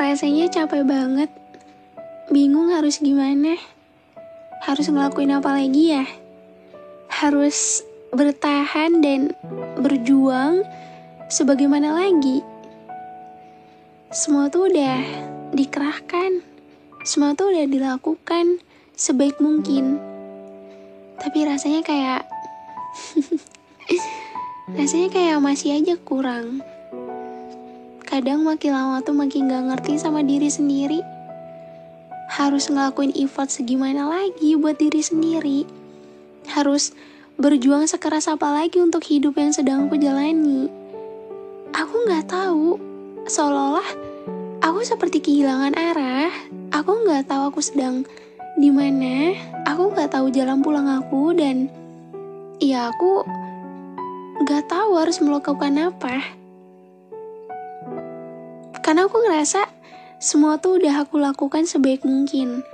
Rasanya capek banget, bingung harus gimana, harus ngelakuin apa lagi ya, harus bertahan dan berjuang sebagaimana lagi. Semua tuh udah dikerahkan, semua tuh udah dilakukan sebaik mungkin. Tapi rasanya kayak masih aja kurang. Kadang makin lama tuh makin gak ngerti sama diri sendiri. Harus ngelakuin effort segimana lagi buat diri sendiri. Harus berjuang sekeras apa lagi untuk hidup yang sedang aku jalani. Aku gak tahu, seolah-olah aku seperti kehilangan arah. Aku gak tahu aku sedang di mana. Aku gak tahu jalan pulang aku, dan ya aku gak tahu harus melakukan apa. Karena aku ngerasa semua tuh udah aku lakukan sebaik mungkin.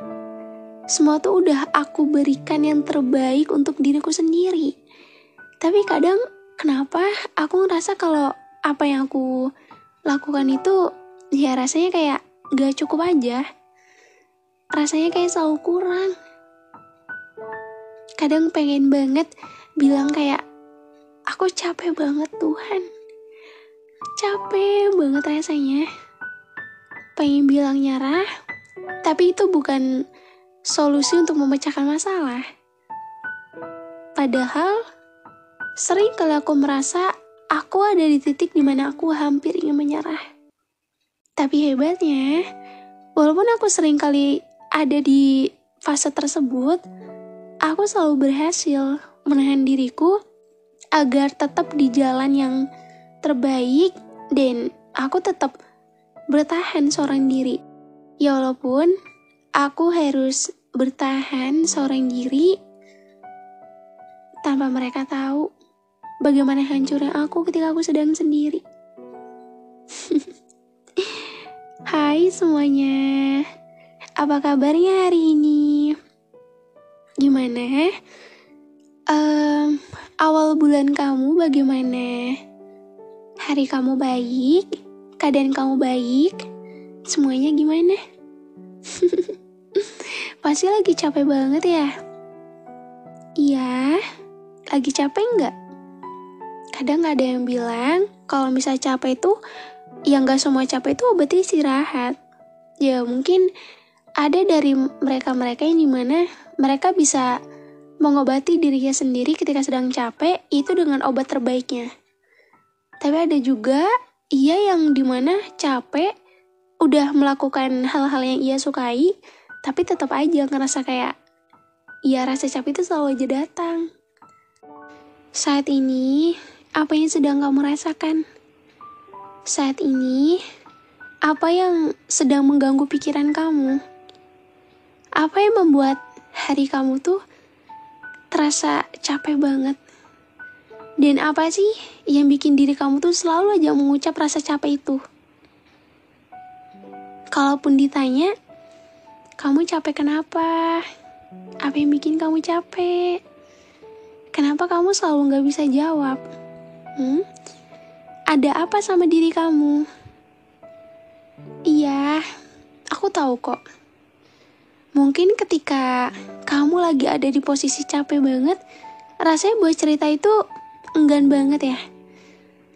Semua tuh udah aku berikan yang terbaik untuk diriku sendiri. Tapi kadang kenapa aku ngerasa kalau apa yang aku lakukan itu ya rasanya kayak gak cukup aja. Rasanya kayak selalu kurang. Kadang pengen banget bilang kayak, aku capek banget Tuhan. Capek banget rasanya. Pengen bilang nyerah, tapi itu bukan solusi untuk memecahkan masalah. Padahal sering kali aku merasa aku ada di titik dimana aku hampir ingin menyerah. Tapi hebatnya, walaupun aku sering kali ada di fase tersebut, aku selalu berhasil menahan diriku agar tetap di jalan yang terbaik, dan aku tetap bertahan seorang diri. Ya walaupun aku harus bertahan seorang diri tanpa mereka tahu bagaimana hancurnya aku ketika aku sedang sendiri. Hai semuanya, apa kabarnya hari ini? Gimana? Awal bulan kamu bagaimana? Hari kamu baik? Keadaan kamu baik? Semuanya gimana? Pasti lagi capek banget ya? Iya, lagi capek nggak? Kadang ada yang bilang kalau misalnya capek itu, ya nggak semua capek itu berarti istirahat. Ya mungkin ada dari mereka-mereka yang dimana mereka bisa mengobati dirinya sendiri ketika sedang capek itu dengan obat terbaiknya. Tapi ada juga yang dimana capek udah melakukan hal-hal yang ia sukai, tapi tetap aja ngerasa kayak rasa capek itu selalu aja datang. Saat ini apa yang sedang kamu rasakan? Saat ini apa yang sedang mengganggu pikiran kamu? Apa yang membuat hari kamu tuh terasa capek banget? Dan apa sih yang bikin diri kamu tuh selalu aja mengucap rasa capek itu? Kalaupun ditanya, kamu capek kenapa? Apa yang bikin kamu capek? Kenapa kamu selalu gak bisa jawab? Ada apa sama diri kamu? Iya, aku tahu kok. Mungkin ketika kamu lagi ada di posisi capek banget, rasanya buat cerita itu enggan banget ya.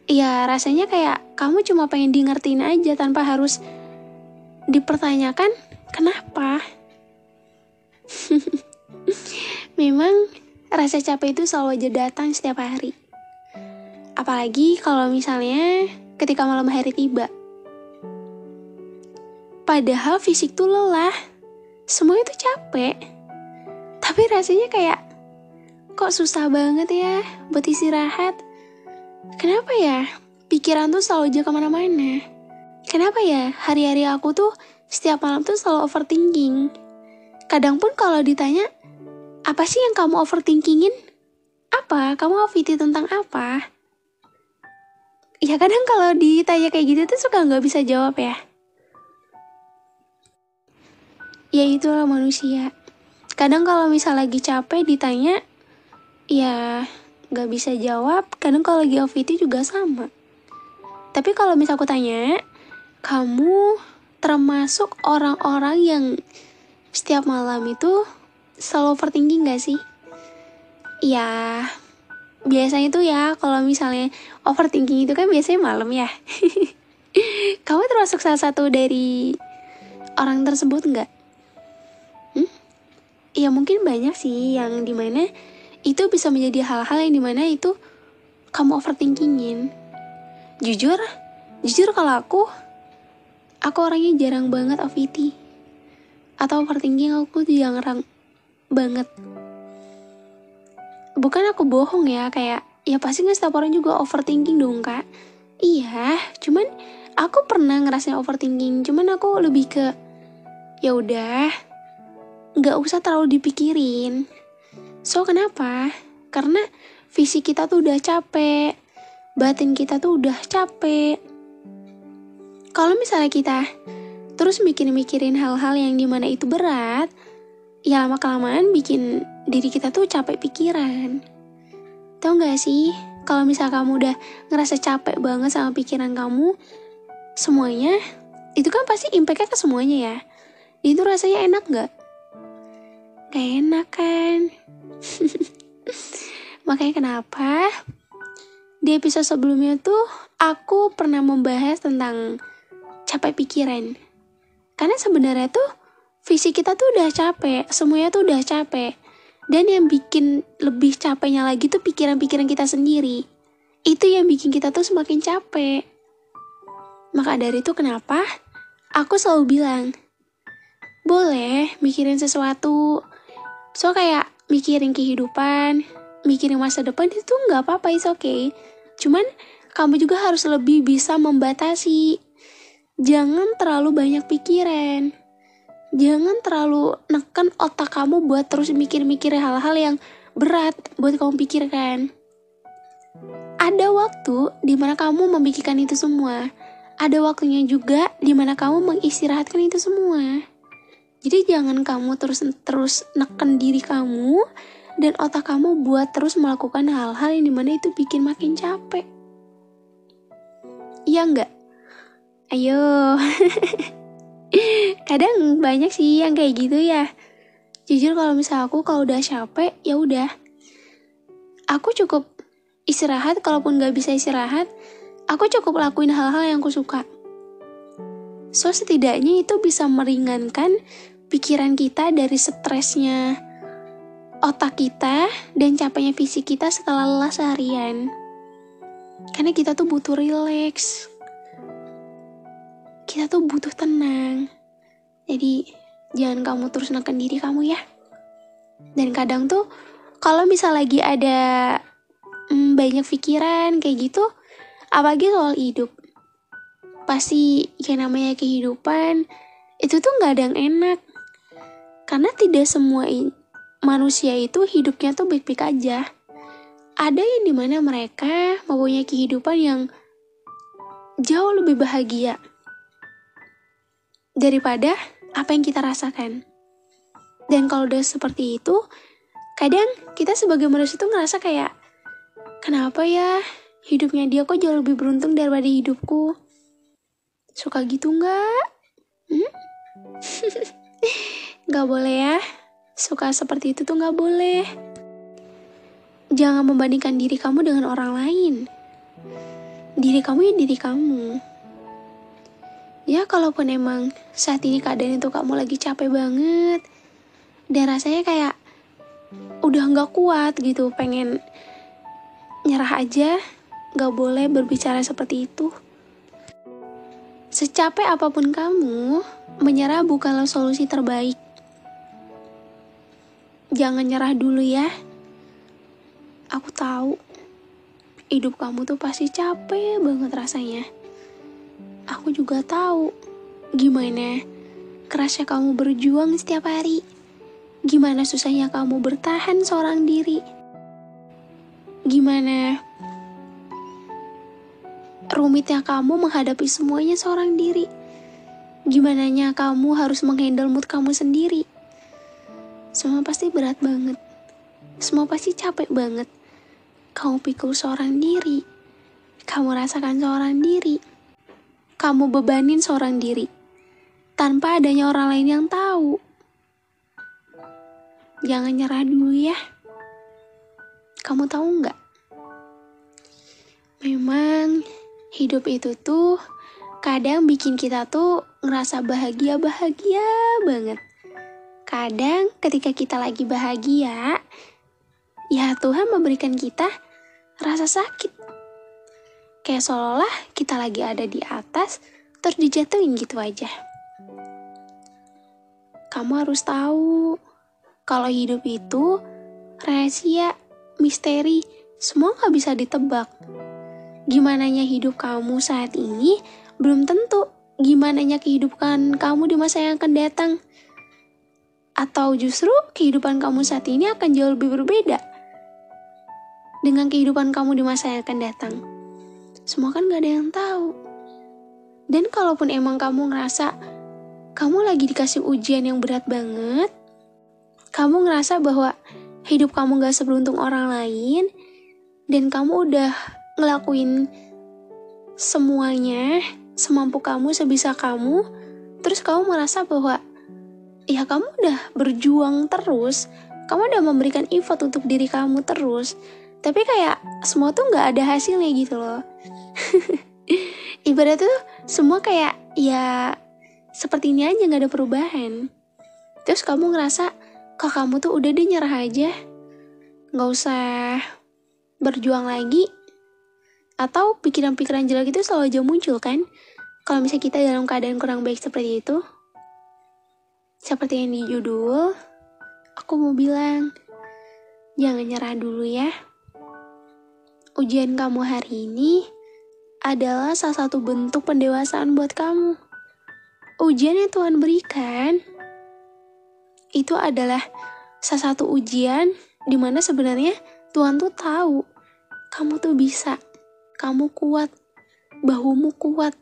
Iya, rasanya kayak kamu cuma pengen di ngertiin aja tanpa harus dipertanyakan kenapa. Memang rasa capek itu selalu aja datang setiap hari. Apalagi kalau misalnya ketika malam hari tiba. Padahal fisik tuh lelah, semua itu capek. Tapi rasanya kayak kok susah banget ya buat istirahat. Kenapa ya pikiran tuh selalu aja kemana-mana? Kenapa ya hari-hari aku tuh setiap malam tuh selalu overthinking? Kadang pun kalau ditanya, apa sih yang kamu overthinkingin? Apa? Kamu OVT tentang apa? Ya kadang kalau ditanya kayak gitu tuh suka gak bisa jawab ya. Ya itulah manusia. Kadang kalau misal lagi capek ditanya, ya gak bisa jawab. Kadang kalau lagi OVT juga sama. Tapi kalau misal aku tanya, kamu termasuk orang-orang yang setiap malam itu selalu overthinking gak sih? Ya, biasanya tuh ya kalau misalnya overthinking itu kan biasanya malam ya. Kamu termasuk salah satu dari orang tersebut nggak? Ya mungkin banyak sih yang dimana itu bisa menjadi hal-hal yang dimana itu kamu overthinkingin. Jujur kalau aku orangnya jarang banget OVT atau overthinking. Aku jarang banget. Bukan aku bohong ya, kayak ya pasti nggak setiap orang juga overthinking dong kak. Iya, cuman aku pernah ngerasain overthinking. Cuman aku lebih ke ya udah, nggak usah terlalu dipikirin. So kenapa? Karena fisik kita tuh udah capek, batin kita tuh udah capek. Kalau misalnya kita terus mikirin hal-hal yang dimana itu berat, ya lama-kelamaan bikin diri kita tuh capek pikiran. Tahu gak sih, kalau misalnya kamu udah ngerasa capek banget sama pikiran kamu, semuanya, itu kan pasti impactnya ke semuanya ya. Itu rasanya enak gak? Gak enak kan? Makanya kenapa di episode sebelumnya tuh aku pernah membahas tentang capek pikiran. Karena sebenarnya tuh fisik kita tuh udah capek, semuanya tuh udah capek. Dan yang bikin lebih capeknya lagi tuh pikiran-pikiran kita sendiri. Itu yang bikin kita tuh semakin capek. Maka dari itu kenapa aku selalu bilang, boleh mikirin sesuatu. So kayak mikirin kehidupan, mikirin masa depan itu gak apa-apa, it's okay. Cuman kamu juga harus lebih bisa membatasi. Jangan terlalu banyak pikiran. Jangan terlalu neken otak kamu buat terus mikir-mikir hal-hal yang berat buat kamu pikirkan. Ada waktu dimana kamu memikirkan itu semua. Ada waktunya juga dimana kamu mengistirahatkan itu semua. Jadi jangan kamu terus neken diri kamu dan otak kamu buat terus melakukan hal-hal yang dimana itu bikin makin capek. Iya enggak? Ayo. Kadang banyak sih yang kayak gitu ya. Jujur kalau misal aku kalau udah capek, ya udah. Aku cukup istirahat, kalaupun gak bisa istirahat, aku cukup lakuin hal-hal yang aku suka. So setidaknya itu bisa meringankan pikiran kita dari stresnya otak kita dan capeknya fisik kita setelah lelah seharian. Karena kita tuh butuh relax. Kita tuh butuh tenang. Jadi jangan kamu terus neken diri kamu ya. Dan kadang tuh kalau misal lagi ada banyak pikiran kayak gitu, apalagi soal hidup, pasti yang namanya kehidupan itu tuh gak ada yang enak. Karena tidak semua manusia itu hidupnya tuh baik-baik aja. Ada yang dimana mereka mempunyai kehidupan yang jauh lebih bahagia daripada apa yang kita rasakan. Dan kalau udah seperti itu, kadang kita sebagai manusia tuh ngerasa kayak, kenapa ya hidupnya dia kok jauh lebih beruntung daripada hidupku? Suka gitu nggak? Nggak boleh ya. Suka seperti itu tuh nggak boleh. Jangan membandingkan diri kamu dengan orang lain. Diri kamu ya diri kamu. Ya kalaupun emang saat ini keadaan itu kamu lagi capek banget dan rasanya kayak udah gak kuat gitu, pengen nyerah aja, gak boleh berbicara seperti itu. Secapek apapun kamu, menyerah bukanlah solusi terbaik. Jangan nyerah dulu ya. Aku tahu hidup kamu tuh pasti capek banget rasanya. Aku juga tahu gimana kerasnya kamu berjuang setiap hari. Gimana susahnya kamu bertahan seorang diri. Gimana rumitnya kamu menghadapi semuanya seorang diri. Gimananya kamu harus menghandle mood kamu sendiri. Semua pasti berat banget. Semua pasti capek banget. Kamu pikul seorang diri. Kamu rasakan seorang diri. Kamu bebanin seorang diri. tanpa adanya orang lain yang tahu. Jangan nyerah dulu ya. Kamu tahu nggak? Memang hidup itu tuh kadang bikin kita tuh ngerasa bahagia-bahagia banget. Kadang ketika kita lagi bahagia, ya Tuhan memberikan kita rasa sakit. Kayak seolah kita lagi ada di atas, terus dijatuhin gitu aja. Kamu harus tahu, kalau hidup itu rahasia, misteri, semua gak bisa ditebak. Gimananya hidup kamu saat ini, belum tentu gimananya kehidupan kamu di masa yang akan datang. Atau justru kehidupan kamu saat ini akan jauh lebih berbeda dengan kehidupan kamu di masa yang akan datang. Semua kan gak ada yang tahu. Dan kalaupun emang kamu ngerasa kamu lagi dikasih ujian yang berat banget, kamu ngerasa bahwa hidup kamu gak seberuntung orang lain, dan kamu udah ngelakuin semuanya semampu kamu, sebisa kamu, terus kamu merasa bahwa ya kamu udah berjuang terus, kamu udah memberikan effort untuk diri kamu terus, tapi kayak semua tuh gak ada hasilnya gitu loh. Ibarat tuh semua kayak ya seperti ini aja, gak ada perubahan. Terus kamu ngerasa kok kamu tuh udah deh nyerah aja, gak usah berjuang lagi. Atau pikiran-pikiran jelek itu selalu aja muncul kan, kalau misalnya kita dalam keadaan kurang baik seperti itu. Seperti yang di judul, aku mau bilang, jangan nyerah dulu ya. Ujian kamu hari ini adalah salah satu bentuk pendewasaan buat kamu. Ujian yang Tuhan berikan itu adalah salah satu ujian dimana sebenarnya Tuhan tuh tahu kamu tuh bisa, kamu kuat, bahumu kuat,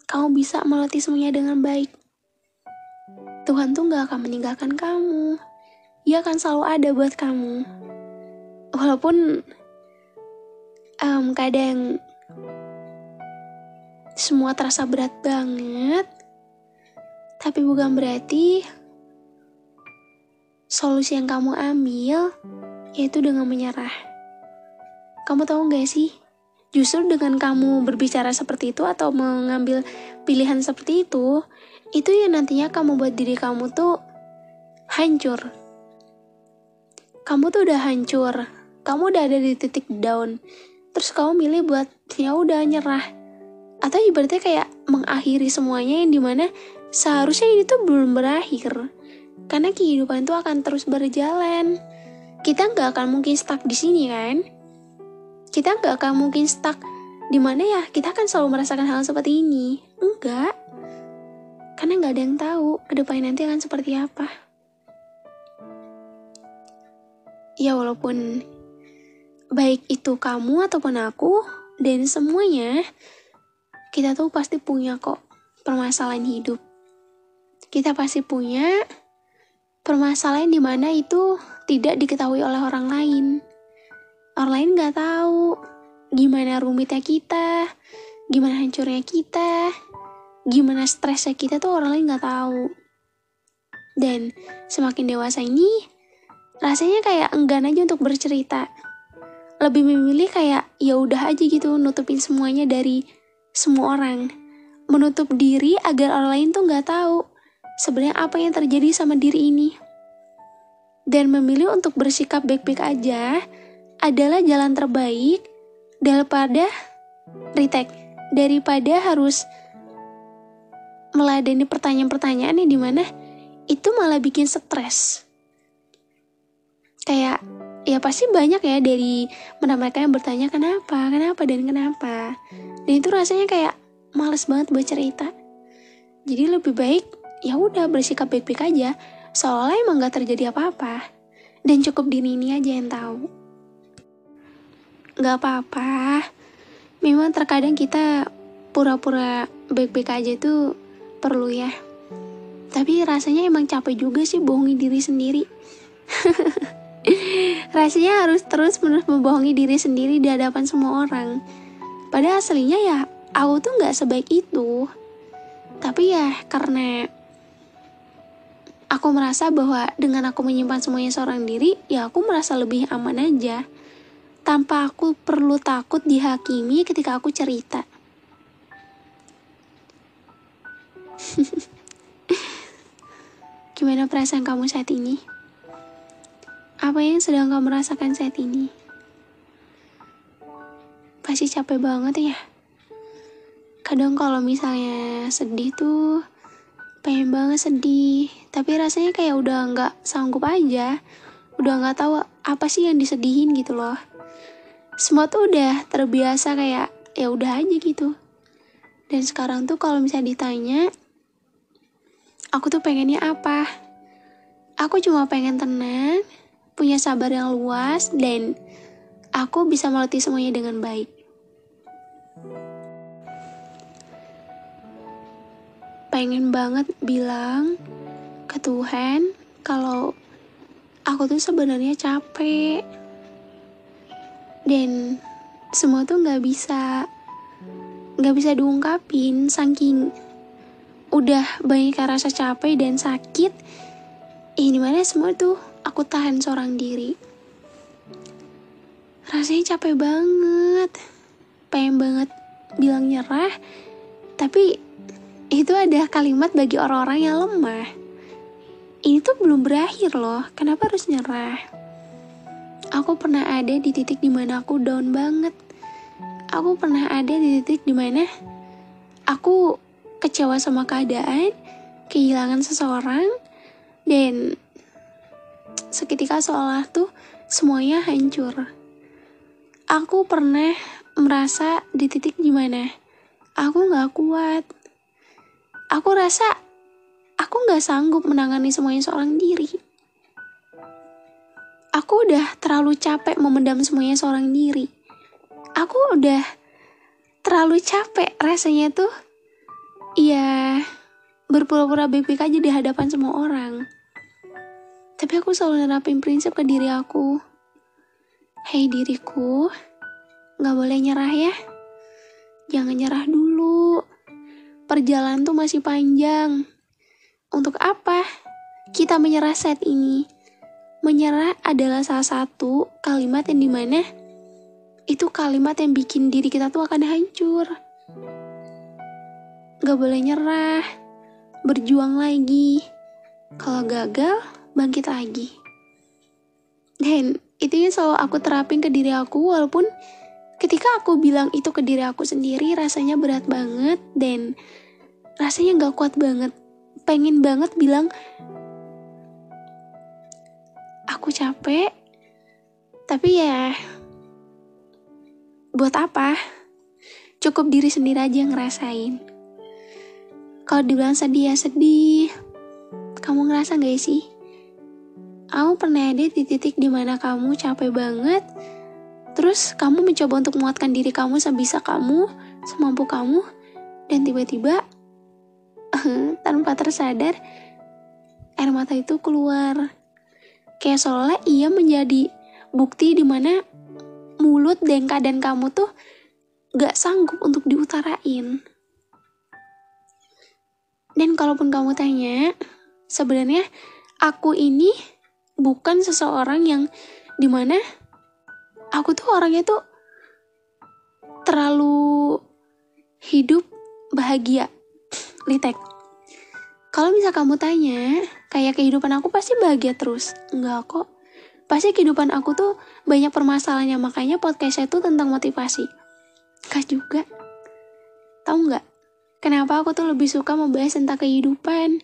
kamu bisa melatih semuanya dengan baik. Tuhan tuh gak akan meninggalkan kamu, Dia akan selalu ada buat kamu. Walaupun kadang semua terasa berat banget, tapi bukan berarti solusi yang kamu ambil yaitu dengan menyerah. Kamu tahu gak sih, justru dengan kamu berbicara seperti itu atau mengambil pilihan seperti itu yang nantinya kamu buat diri kamu tuh hancur. Kamu tuh udah hancur, kamu udah ada di titik down, terus kamu milih buat ya udah nyerah. Atau ibaratnya kayak mengakhiri semuanya yang dimana seharusnya ini tuh belum berakhir. Karena kehidupan tuh akan terus berjalan. Kita nggak akan mungkin stuck di sini kan? Kita nggak akan mungkin stuck di mana ya kita akan selalu merasakan hal seperti ini. Enggak. Karena nggak ada yang tahu ke depan nanti akan seperti apa. Ya walaupun baik itu kamu ataupun aku dan semuanya, kita tuh pasti punya kok permasalahan hidup. Kita pasti punya permasalahan di mana itu tidak diketahui oleh orang lain. Orang lain nggak tahu gimana rumitnya kita, gimana hancurnya kita, gimana stresnya kita tuh orang lain nggak tahu. Dan semakin dewasa ini, rasanya kayak enggan aja untuk bercerita. Lebih memilih kayak ya udah aja gitu, nutupin semuanya dari semua orang. Menutup diri agar orang lain tuh nggak tahu sebenarnya apa yang terjadi sama diri ini. Dan memilih untuk bersikap baik-baik aja adalah jalan terbaik daripada harus meladeni pertanyaan-pertanyaan yang dimana itu malah bikin stres. Kayak ya pasti banyak ya dari mereka yang bertanya kenapa. Dan itu rasanya kayak males banget buat cerita. Jadi lebih baik ya udah bersikap baik-baik aja, seolah emang gak terjadi apa-apa. Dan cukup diri ini aja yang tahu. Gak apa-apa. Memang terkadang kita pura-pura baik-baik aja tuh perlu ya. Tapi rasanya emang capek juga sih bohongi diri sendiri. Rasanya harus terus-menerus membohongi diri sendiri di hadapan semua orang. Padahal aslinya ya aku tuh gak sebaik itu. Tapi ya karena aku merasa bahwa dengan aku menyimpan semuanya seorang diri, ya aku merasa lebih aman aja. Tanpa aku perlu takut dihakimi ketika aku cerita. Gimana perasaan kamu saat ini? Apa yang sedang kamu rasakan saat ini? Pasti capek banget ya. Kadang kalau misalnya sedih tuh, pengen banget sedih. Tapi rasanya kayak udah gak sanggup aja. Udah gak tahu apa sih yang disedihin gitu loh. Semua tuh udah terbiasa kayak ya udah aja gitu. Dan sekarang tuh kalau misalnya ditanya, aku tuh pengennya apa? Aku cuma pengen tenang, punya sabar yang luas, dan aku bisa melatih semuanya dengan baik. Pengen banget bilang ke Tuhan kalau aku tuh sebenarnya capek. Dan semua tuh gak bisa diungkapin, saking udah banyak rasa capek dan sakit. Ini mana semua tuh aku tahan seorang diri. Rasanya capek banget. Pengen banget bilang nyerah. Tapi itu ada kalimat bagi orang-orang yang lemah. Ini tuh belum berakhir loh. Kenapa harus nyerah? Aku pernah ada di titik dimana aku down banget. Aku pernah ada di titik dimana aku kecewa sama keadaan, kehilangan seseorang, dan seketika seolah tuh semuanya hancur. Aku pernah merasa di titik dimana aku gak kuat. Aku rasa aku gak sanggup menangani semuanya seorang diri. Aku udah terlalu capek memendam semuanya seorang diri. Aku udah terlalu capek rasanya tuh ya berpura-pura baik-baik aja di hadapan semua orang. Tapi aku selalu nerapin prinsip ke diri aku. Hei diriku, gak boleh nyerah ya. Jangan nyerah dulu. Perjalanan tuh masih panjang. Untuk apa kita menyerah saat ini? Menyerah adalah salah satu kalimat yang dimana itu kalimat yang bikin diri kita tuh akan hancur. Gak boleh nyerah, berjuang lagi. Kalau gagal, bangkit lagi. Dan itu yang selalu aku terapin ke diri aku, walaupun ketika aku bilang itu ke diri aku sendiri rasanya berat banget dan rasanya gak kuat banget. Pengen banget bilang, aku capek, tapi ya buat apa? Cukup diri sendiri aja ngerasain. Kalau dibilang sedih ya sedih. Kamu ngerasa gak sih? Kamu pernah ada di titik dimana kamu capek banget, terus kamu mencoba untuk menguatkan diri kamu sebisa kamu, semampu kamu, dan tiba-tiba tanpa tersadar air mata itu keluar. Kayak seolah ia menjadi bukti dimana mulut dan keadaan kamu tuh gak sanggup untuk diutarain. Dan kalaupun kamu tanya, sebenarnya aku ini bukan seseorang yang dimana aku tuh orangnya tuh terlalu hidup bahagia. Litek. Kalau misal kamu tanya, kayak kehidupan aku pasti bahagia terus. Enggak kok. Pasti kehidupan aku tuh banyak permasalahannya, makanya podcast saya tuh tentang motivasi. Enggak juga. Tahu nggak? Kenapa aku tuh lebih suka membahas tentang kehidupan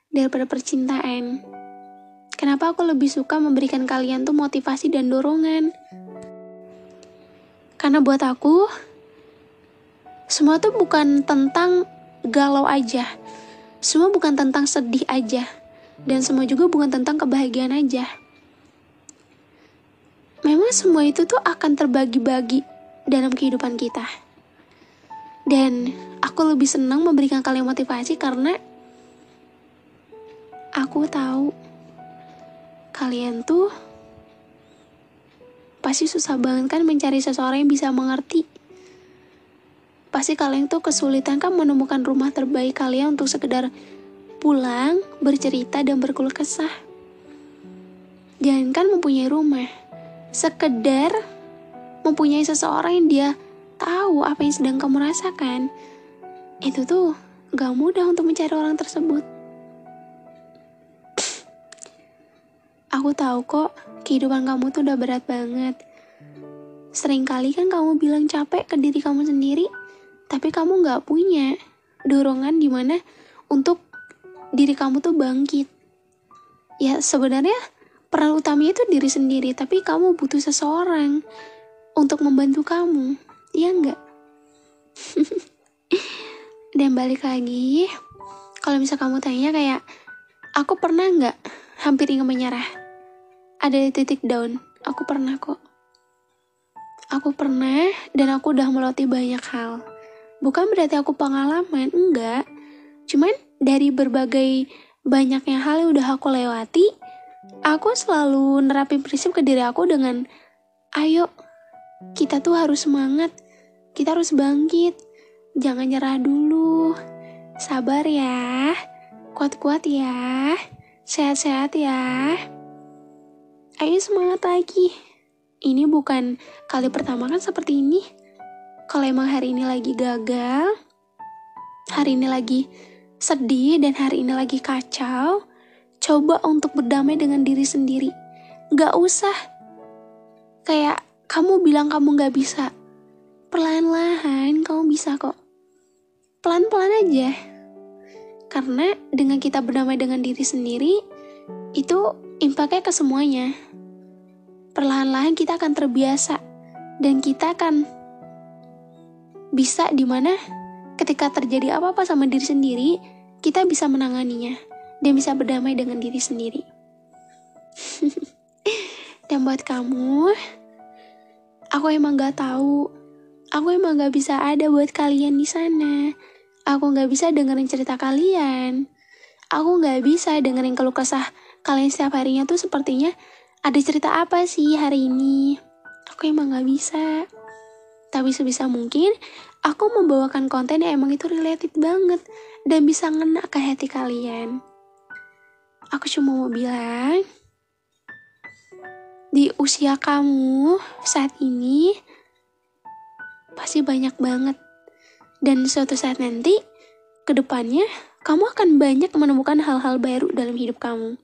daripada percintaan? Kenapa aku lebih suka memberikan kalian tuh motivasi dan dorongan? Karena buat aku, semua tuh bukan tentang galau aja. Semua bukan tentang sedih aja. Dan semua juga bukan tentang kebahagiaan aja. Memang semua itu tuh akan terbagi-bagi dalam kehidupan kita. Dan aku lebih senang memberikan kalian motivasi karena aku tahu kalian tuh pasti susah banget kan mencari seseorang yang bisa mengerti. pasti kalian tuh kesulitan kan menemukan rumah terbaik kalian untuk sekedar pulang, bercerita, dan berkeluh kesah. Jangankan mempunyai rumah, sekedar mempunyai seseorang yang dia tahu apa yang sedang kamu rasakan, itu tuh gak mudah untuk mencari orang tersebut. Aku tahu kok, kehidupan kamu tuh udah berat banget. Seringkali kan kamu bilang capek ke diri kamu sendiri, tapi kamu gak punya dorongan dimana untuk diri kamu tuh bangkit. Ya sebenarnya peran utamanya itu diri sendiri, tapi kamu butuh seseorang untuk membantu kamu, iya enggak? Dan balik lagi, kalau misal kamu tanya kayak, aku pernah nggak hampir ingin menyerah? Ada di titik down, aku pernah kok. Aku pernah, dan aku udah melewati banyak hal. Bukan berarti aku pengalaman, enggak. Cuman dari berbagai banyaknya hal yang udah aku lewati, aku selalu nerapin prinsip ke diri aku dengan, ayo, kita tuh harus semangat, kita harus bangkit, jangan nyerah dulu, sabar ya, kuat-kuat ya, sehat-sehat ya, ayo semangat lagi. Ini bukan kali pertama kan seperti ini. Kalau emang hari ini lagi gagal, hari ini lagi sedih, dan hari ini lagi kacau, coba untuk berdamai dengan diri sendiri. Gak usah kayak kamu bilang kamu gak bisa. Perlahan-lahan kamu bisa kok. Pelan-pelan aja. Karena dengan kita berdamai dengan diri sendiri, itu impactnya ke semuanya. Perlahan-lahan kita akan terbiasa. Dan kita akan bisa dimana ketika terjadi apa-apa sama diri sendiri, kita bisa menanganinya. Dan bisa berdamai dengan diri sendiri. Dan buat kamu, aku emang gak tahu. Aku emang gak bisa ada buat kalian di sana. Aku gak bisa dengerin cerita kalian. Aku gak bisa dengerin keluh kesah kalian setiap harinya tuh sepertinya ada cerita apa sih hari ini. Aku emang gak bisa. Tapi sebisa mungkin aku membawakan konten yang emang itu related banget dan bisa ngena ke hati kalian. Aku cuma mau bilang, di usia kamu saat ini pasti banyak banget. Dan suatu saat nanti, ke depannya, kamu akan banyak menemukan hal-hal baru dalam hidup kamu.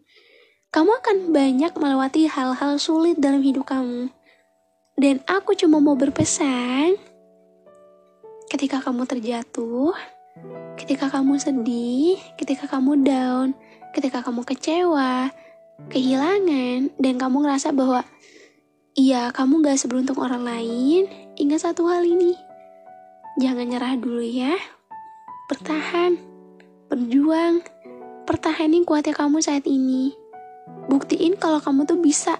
Kamu akan banyak melewati hal-hal sulit dalam hidup kamu. Dan aku cuma mau berpesan, ketika kamu terjatuh, ketika kamu sedih, ketika kamu down, ketika kamu kecewa, kehilangan, dan kamu ngerasa bahwa iya, kamu gak seberuntung orang lain, ingat satu hal ini. Jangan nyerah dulu ya. Bertahan, berjuang, pertahanin kuatnya kamu saat ini. Buktiin kalau kamu tuh bisa.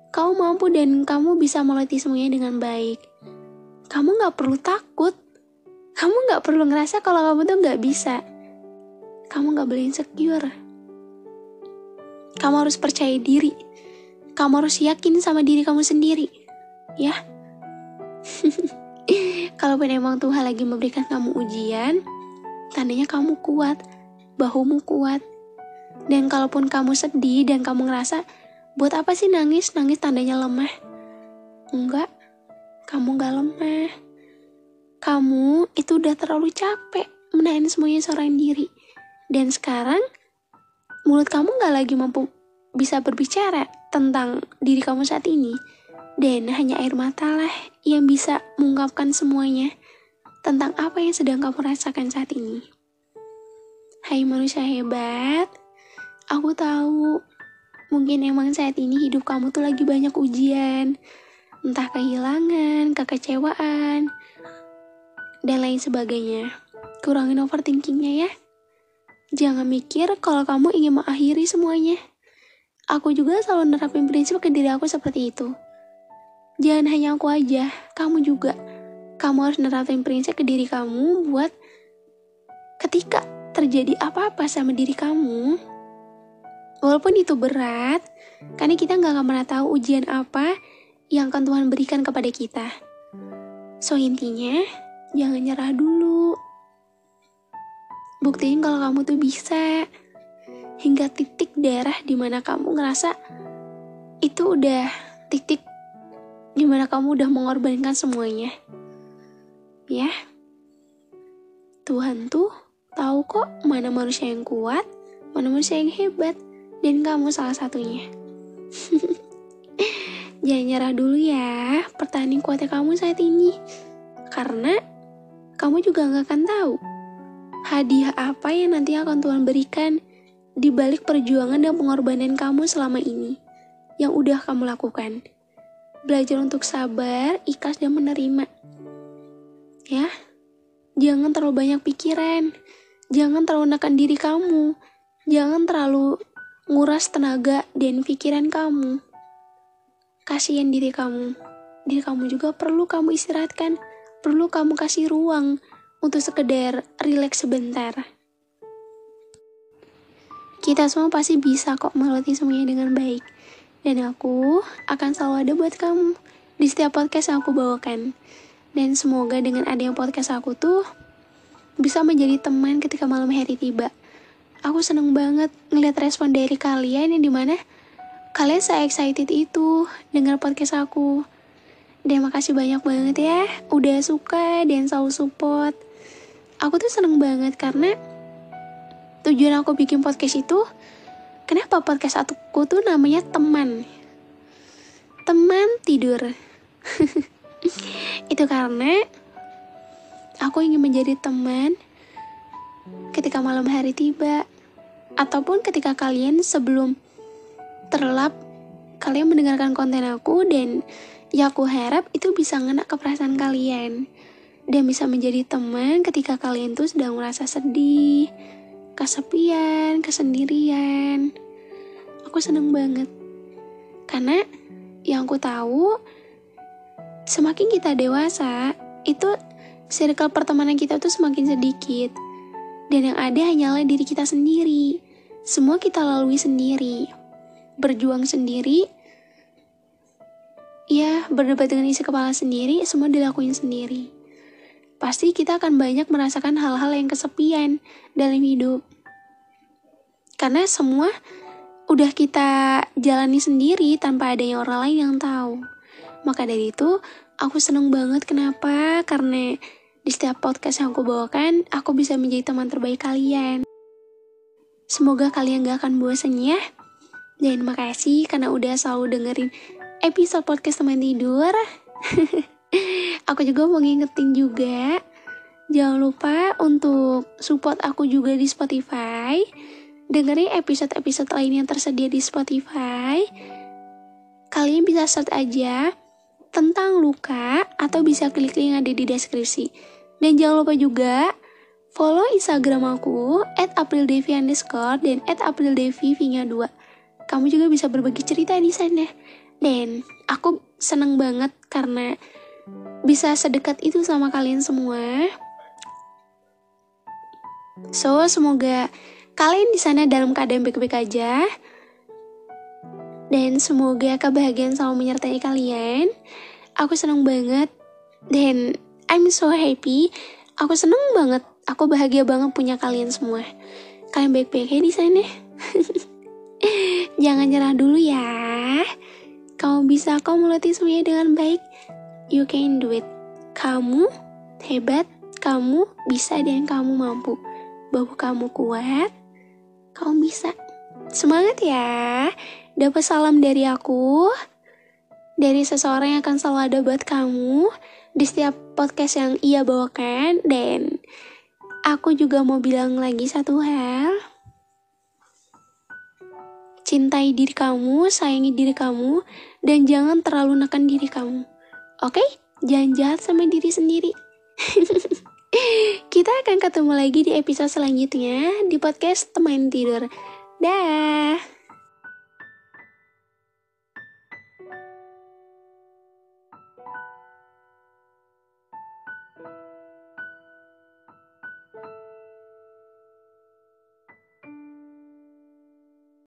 Kamu mampu dan kamu bisa melewati semuanya dengan baik. Kamu gak perlu takut. Kamu gak perlu ngerasa kalau kamu tuh gak bisa. Kamu gak boleh insecure. Kamu harus percaya diri. Kamu harus yakin sama diri kamu sendiri. Ya. Kalaupun emang Tuhan lagi memberikan kamu ujian, tandanya kamu kuat, bahumu kuat. Dan kalaupun kamu sedih dan kamu ngerasa, buat apa sih nangis? Nangis tandanya lemah. Enggak, kamu gak lemah. Kamu itu udah terlalu capek menahan semuanya seorang diri. Dan sekarang, mulut kamu gak lagi mampu bisa berbicara tentang diri kamu saat ini. Dan hanya air mata lah yang bisa mengungkapkan semuanya tentang apa yang sedang kamu rasakan saat ini. Hai manusia hebat, aku tahu mungkin emang saat ini hidup kamu tuh lagi banyak ujian, entah kehilangan, kekecewaan, dan lain sebagainya. Kurangin overthinkingnya ya. Jangan mikir kalau kamu ingin mengakhiri semuanya. Aku juga selalu nerapin prinsip ke diri aku seperti itu. Jangan hanya aku aja, kamu juga. Kamu harus nerapin prinsip ke diri kamu buat ketika terjadi apa-apa sama diri kamu, walaupun itu berat, karena kita gak akan pernah tahu ujian apa yang akan Tuhan berikan kepada kita. So intinya, jangan nyerah dulu. Buktiin kalau kamu tuh bisa. Hingga titik darah dimana kamu ngerasa itu udah titik dimana kamu udah mengorbankan semuanya. Ya, Tuhan tuh tahu kok mana manusia yang kuat, mana manusia yang hebat, dan kamu salah satunya. Jangan nyerah dulu ya, pertahanin kuatnya kamu saat ini. Karena kamu juga gak akan tahu hadiah apa yang nanti akan Tuhan berikan di balik perjuangan dan pengorbanan kamu selama ini yang udah kamu lakukan. Belajar untuk sabar, ikhlas, dan menerima. Ya, jangan terlalu banyak pikiran. Jangan terlalu menekan diri kamu. Jangan terlalu nguras tenaga dan pikiran kamu. Kasihan diri kamu. Diri kamu juga perlu kamu istirahatkan. Perlu kamu kasih ruang untuk sekedar rileks sebentar. Kita semua pasti bisa kok melewati semuanya dengan baik. Dan aku akan selalu ada buat kamu di setiap podcast yang aku bawakan. Dan semoga dengan adanya podcast aku tuh bisa menjadi teman ketika malam hari tiba. Aku seneng banget ngeliat respon dari kalian yang dimana kalian se-excited itu dengar podcast aku. Dan makasih banyak banget ya udah suka dan selalu support. Aku tuh seneng banget karena tujuan aku bikin podcast itu, kenapa podcast aku tuh namanya teman tidur. Itu karena aku ingin menjadi teman ketika malam hari tiba, ataupun ketika kalian sebelum terlelap kalian mendengarkan konten aku, dan ya aku harap itu bisa ngena ke perasaan kalian dan bisa menjadi teman ketika kalian tuh sedang merasa sedih, kesepian, kesendirian. Aku seneng banget karena yang aku tahu semakin kita dewasa itu circle pertemanan kita tuh semakin sedikit, dan yang ada hanyalah diri kita sendiri. Semua kita lalui sendiri, berjuang sendiri, ya berdebat dengan isi kepala sendiri, semua dilakuin sendiri. Pasti kita akan banyak merasakan hal-hal yang kesepian dalam hidup. Karena semua udah kita jalani sendiri tanpa adanya orang lain yang tahu. Maka dari itu, aku seneng banget. Kenapa? Karena di setiap podcast yang aku bawakan, aku bisa menjadi teman terbaik kalian. Semoga kalian gak akan bosan ya. Dan makasih karena udah selalu dengerin episode podcast teman tidur. Aku juga mau ngingetin juga, jangan lupa untuk support aku juga di Spotify. Dengerin episode-episode lain yang tersedia di Spotify. Kalian bisa search aja tentang luka atau bisa klik link yang ada di deskripsi. Dan jangan lupa juga follow Instagram aku @aprildevi_ dan @aprildevi_2. Kamu juga bisa berbagi cerita di sana. Dan aku seneng banget karena bisa sedekat itu sama kalian semua. So, semoga kalian di sana dalam keadaan baik-baik aja. Dan semoga kebahagiaan selalu menyertai kalian. Aku seneng banget. Dan I'm so happy. Aku seneng banget. Aku bahagia banget punya kalian semua. Kalian baik-baik aja di sana. Jangan nyerah dulu ya. Kamu bisa kok melewati semuanya dengan baik. You can do it. Kamu hebat, kamu bisa, dan kamu mampu. Bahwa kamu kuat, kamu bisa. Semangat ya. Dapat salam dari aku, dari seseorang yang akan selalu ada buat kamu di setiap podcast yang ia bawakan. Dan aku juga mau bilang lagi satu hal. Cintai diri kamu, sayangi diri kamu, dan jangan terlalu nekan diri kamu. Oke? Jangan jahat sama diri sendiri. Kita akan ketemu lagi di episode selanjutnya di podcast Teman Tidur. Dah.